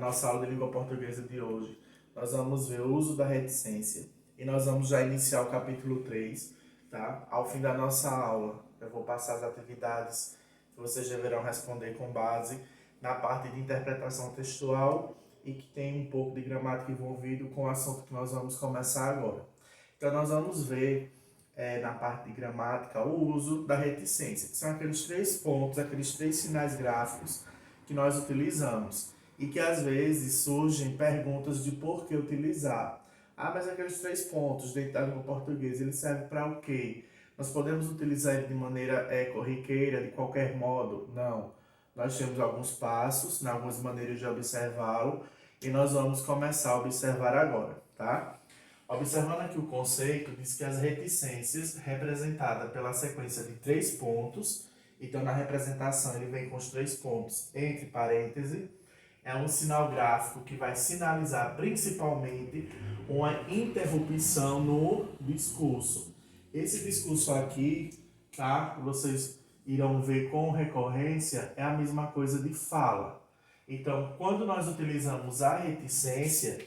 nossa aula de língua portuguesa de hoje, nós vamos ver o uso da reticência e nós vamos já iniciar o capítulo 3, tá? Ao fim da nossa aula, eu vou passar as atividades que vocês deverão responder com base na parte de interpretação textual e que tem um pouco de gramática envolvido com o assunto que nós vamos começar agora. Então, nós vamos ver na parte de gramática o uso da reticência, que são aqueles 3 pontos, aqueles 3 sinais gráficos que nós utilizamos e que às vezes surgem perguntas de por que utilizar. Ah, mas aqueles 3 pontos dentro da língua portuguesa, eles servem para o quê? Nós podemos utilizar ele de maneira corriqueira, de qualquer modo? Não. Nós temos alguns passos, algumas maneiras de observá-lo e nós vamos começar a observar agora, tá? Observando aqui o conceito, diz que as reticências, representadas pela sequência de 3 pontos, então na representação ele vem com os 3 pontos entre parênteses, é um sinal gráfico que vai sinalizar principalmente uma interrupção no discurso. Esse discurso aqui, tá? Vocês irão ver com recorrência, é a mesma coisa de fala. Então, quando nós utilizamos a reticência,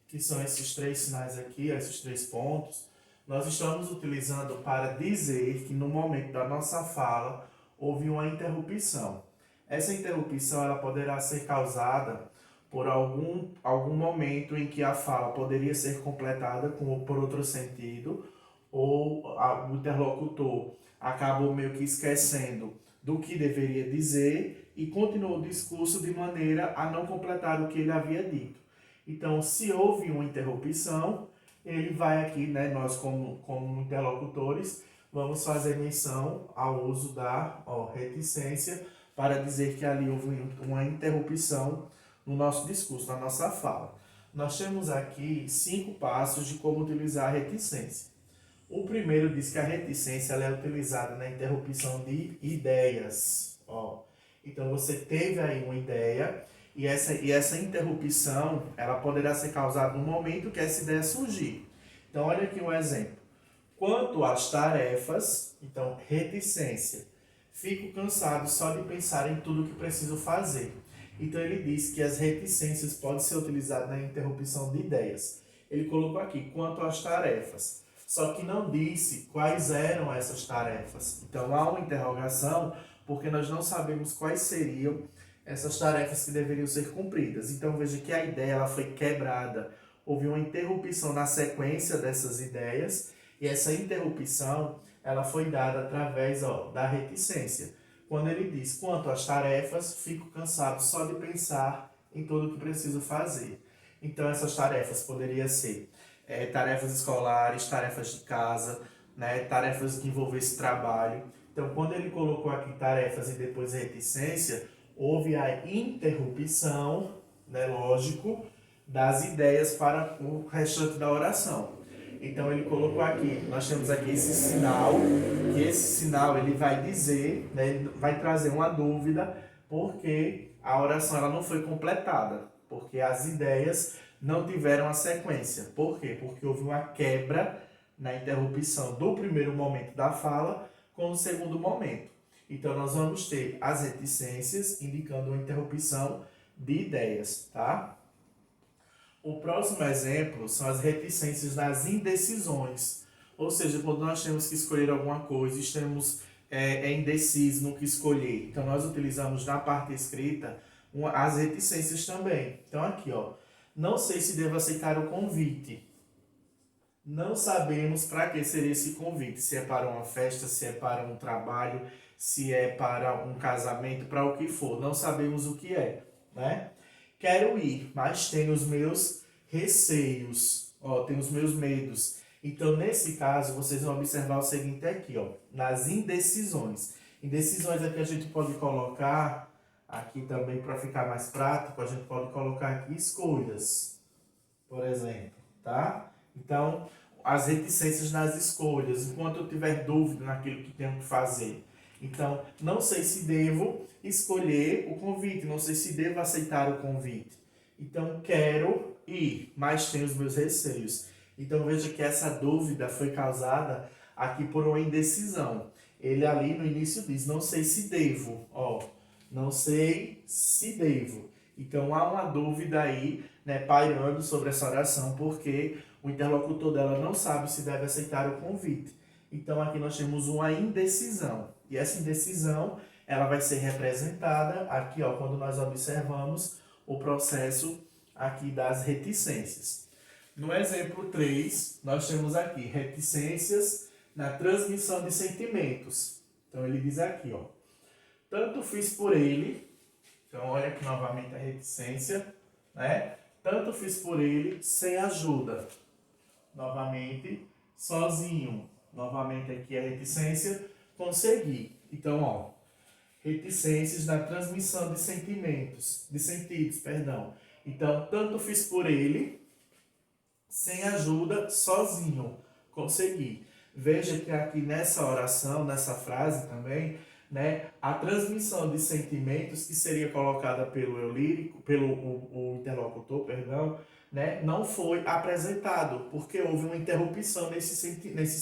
que são esses 3 sinais aqui, esses 3 pontos, nós estamos utilizando para dizer que no momento da nossa fala houve uma interrupção. Essa interrupção ela poderá ser causada por algum momento em que a fala poderia ser completada por outro sentido, ou o interlocutor acabou meio que esquecendo do que deveria dizer e continuou o discurso de maneira a não completar o que ele havia dito. Então, se houve uma interrupção, ele vai aqui, né, nós como interlocutores, vamos fazer menção ao uso da reticência para dizer que ali houve uma interrupção no nosso discurso, na nossa fala. Nós temos aqui 5 passos de como utilizar a reticência. O primeiro diz que a reticência ela é utilizada na interrupção de ideias. Então, você teve aí uma ideia e essa interrupção ela poderá ser causada no momento que essa ideia surgir. Então, olha aqui um exemplo. Quanto às tarefas, então, reticência. Fico cansado só de pensar em tudo que preciso fazer. Então, ele diz que as reticências podem ser utilizadas na interrupção de ideias. Ele colocou aqui, quanto às tarefas. Só que não disse quais eram essas tarefas. Então, há uma interrogação, porque nós não sabemos quais seriam essas tarefas que deveriam ser cumpridas. Então, veja que a ideia ela foi quebrada. Houve uma interrupção na sequência dessas ideias, e essa interrupção ela foi dada através da reticência. Quando ele diz, quanto às tarefas, fico cansado só de pensar em tudo o que preciso fazer. Então, essas tarefas poderiam ser tarefas escolares, tarefas de casa, né, tarefas que envolvessem trabalho. Então, quando ele colocou aqui tarefas e depois reticência, houve a interrupção, né, lógico, das ideias para o restante da oração. Então, ele colocou aqui, nós temos aqui esse sinal, que esse sinal ele vai dizer, né, ele vai trazer uma dúvida, porque a oração ela não foi completada, porque as ideias não tiveram a sequência. Por quê? Porque houve uma quebra na interrupção do primeiro momento da fala com o segundo momento. Então, nós vamos ter as reticências indicando uma interrupção de ideias, tá? O próximo exemplo são as reticências nas indecisões. Ou seja, quando nós temos que escolher alguma coisa, estamos indecisos no que escolher. Então, nós utilizamos na parte escrita as reticências também. Então, aqui, não sei se devo aceitar o convite. Não sabemos para que seria esse convite. Se é para uma festa, se é para um trabalho, se é para um casamento, para o que for. Não sabemos o que é, né? Quero ir, mas tenho os meus receios, tenho os meus medos. Então, nesse caso, vocês vão observar o seguinte aqui, nas indecisões. Indecisões aqui a gente pode colocar, aqui também para ficar mais prático, a gente pode colocar aqui escolhas, por exemplo, tá? Então, as reticências nas escolhas, enquanto eu tiver dúvida naquilo que tenho que fazer. Então, não sei se devo escolher o convite, não sei se devo aceitar o convite. Então, quero ir, mas tenho os meus receios. Então, veja que essa dúvida foi causada aqui por uma indecisão. Ele ali no início diz, não sei se devo, não sei se devo. Então há uma dúvida aí, né, pairando sobre essa oração, porque o interlocutor dela não sabe se deve aceitar o convite. Então aqui nós temos uma indecisão. E essa indecisão, ela vai ser representada aqui, ó, quando nós observamos o processo aqui das reticências. No exemplo 3, nós temos aqui reticências na transmissão de sentimentos. Então ele diz aqui, ó, tanto fiz por ele, então olha aqui novamente a reticência, né? Tanto fiz por ele sem ajuda, novamente sozinho, novamente aqui a reticência, consegui. Então, ó, reticências na transmissão de sentimentos, de sentidos, perdão. Então, tanto fiz por ele, sem ajuda, sozinho, consegui. Veja que aqui nessa oração, nessa frase também, né, a transmissão de sentimentos que seria colocada pelo eu lírico, pelo o interlocutor, perdão, né, não foi apresentado, porque houve uma interrupção nesses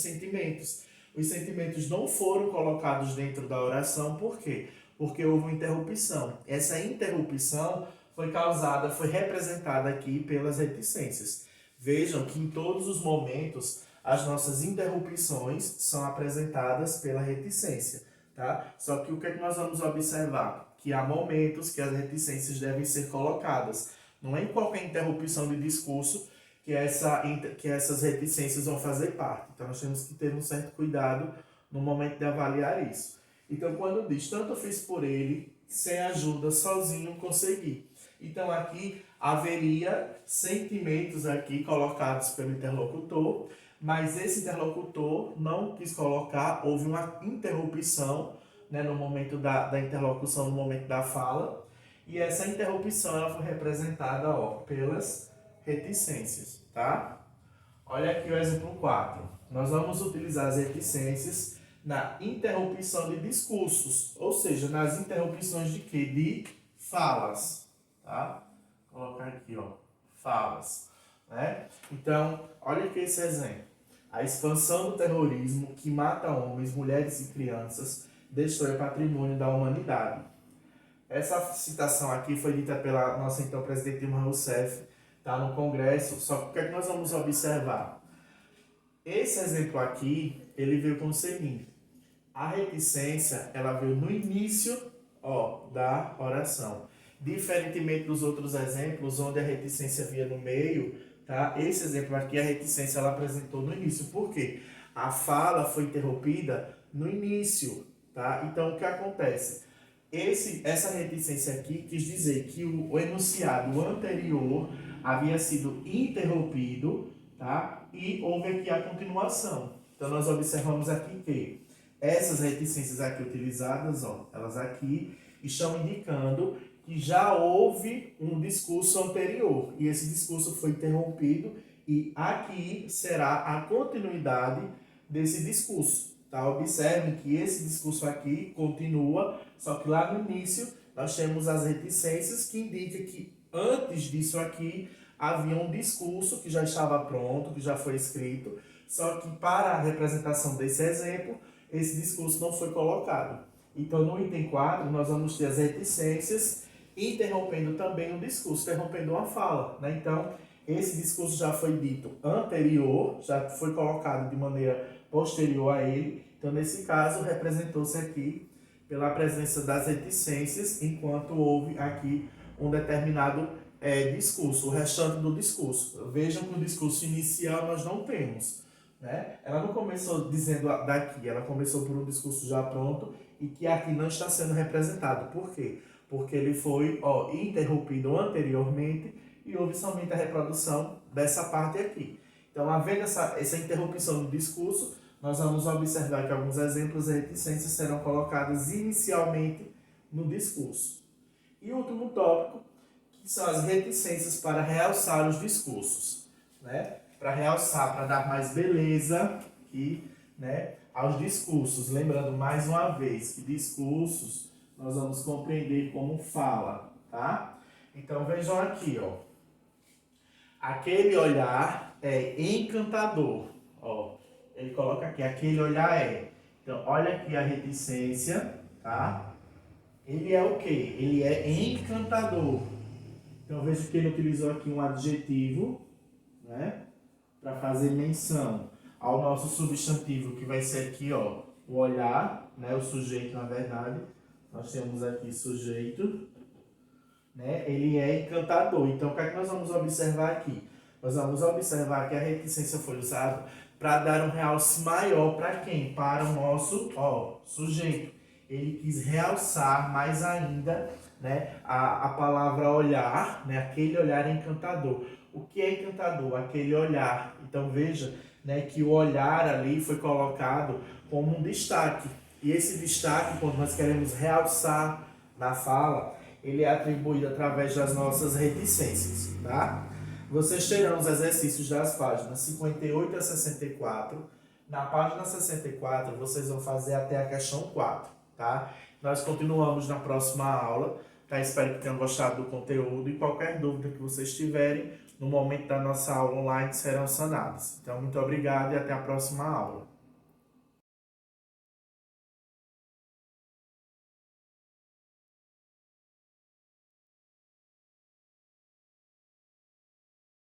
sentimentos. Os sentimentos não foram colocados dentro da oração, por quê? Porque houve uma interrupção. Essa interrupção foi causada, foi representada aqui pelas reticências. Vejam que em todos os momentos as nossas interrupções são apresentadas pela reticência, tá? Só que o que é que nós vamos observar? Que há momentos que as reticências devem ser colocadas. Não é em qualquer interrupção de discurso que essas reticências vão fazer parte. Então nós temos que ter um certo cuidado no momento de avaliar isso. Então quando diz, tanto fiz por ele, sem ajuda, sozinho consegui. Então aqui haveria sentimentos aqui colocados pelo interlocutor, mas esse interlocutor não quis colocar, houve uma interrupção, né, no momento da interlocução, no momento da fala, e essa interrupção ela foi representada, ó, pelas reticências, tá? Olha aqui o exemplo 4. Nós vamos utilizar as reticências na interrupção de discursos, ou seja, nas interrupções de quê? De falas, tá? Vou colocar aqui, ó, falas, né? Então, olha aqui esse exemplo. A expansão do terrorismo que mata homens, mulheres e crianças destrói o patrimônio da humanidade. Essa citação aqui foi dita pela nossa então presidente Dilma Rousseff, tá, no Congresso. Só que o que é que nós vamos observar? Esse exemplo aqui, ele veio com o seguinte: a reticência, ela veio no início, ó, da oração. Diferentemente dos outros exemplos, onde a reticência vinha no meio, tá? Esse exemplo aqui, a reticência, ela apresentou no início. Por quê? A fala foi interrompida no início, tá? Então, o que acontece? Essa reticência aqui quis dizer que o enunciado anterior havia sido interrompido, tá? E houve aqui a continuação. Então, nós observamos aqui que essas reticências aqui utilizadas, ó, elas aqui estão indicando que já houve um discurso anterior e esse discurso foi interrompido e aqui será a continuidade desse discurso. Tá? Observem que esse discurso aqui continua, só que lá no início nós temos as reticências que indicam que antes disso aqui havia um discurso que já estava pronto, que já foi escrito, só que para a representação desse exemplo, esse discurso não foi colocado. Então no item 4 nós vamos ter as reticências interrompendo também o discurso, interrompendo uma fala, né? Então, esse discurso já foi dito anterior, já foi colocado de maneira posterior a ele. Então, nesse caso, representou-se aqui pela presença das reticências, enquanto houve aqui um determinado discurso, o restante do discurso. Vejam que o discurso inicial nós não temos, né? Ela não começou dizendo daqui, ela começou por um discurso já pronto e que aqui não está sendo representado. Por quê? Porque ele foi, ó, interrompido anteriormente e houve somente a reprodução dessa parte aqui. Então, havendo essa interrupção do discurso, nós vamos observar que alguns exemplos de reticências serão colocadas inicialmente no discurso. E o último tópico, que são as reticências para realçar os discursos, né? Para realçar, para dar mais beleza aqui, né, aos discursos. Lembrando mais uma vez que discursos nós vamos compreender como fala, tá? Então vejam aqui, ó. Aquele olhar é encantador, ó. Ele coloca aqui, aquele olhar é. Então, olha aqui a reticência, tá? Ele é o quê? Ele é encantador. Então veja que ele utilizou aqui um adjetivo, né, para fazer menção ao nosso substantivo, que vai ser aqui, ó, o olhar, né, o sujeito, na verdade. Nós temos aqui sujeito, né, ele é encantador. Então, o que é que nós vamos observar aqui? Nós vamos observar que a reticência foi usada para dar um realce maior para quem? Para o nosso, ó, sujeito. Ele quis realçar mais ainda, né, a palavra olhar, né, aquele olhar encantador. O que é encantador? Aquele olhar. Então veja, né, que o olhar ali foi colocado como um destaque. E esse destaque, quando nós queremos realçar na fala, ele é atribuído através das nossas reticências, tá? Vocês terão os exercícios das páginas 58 a 64. Na página 64, vocês vão fazer até a questão 4, tá? Nós continuamos na próxima aula, tá? Espero que tenham gostado do conteúdo e qualquer dúvida que vocês tiverem, no momento da nossa aula online serão sanadas. Então, muito obrigado e até a próxima aula.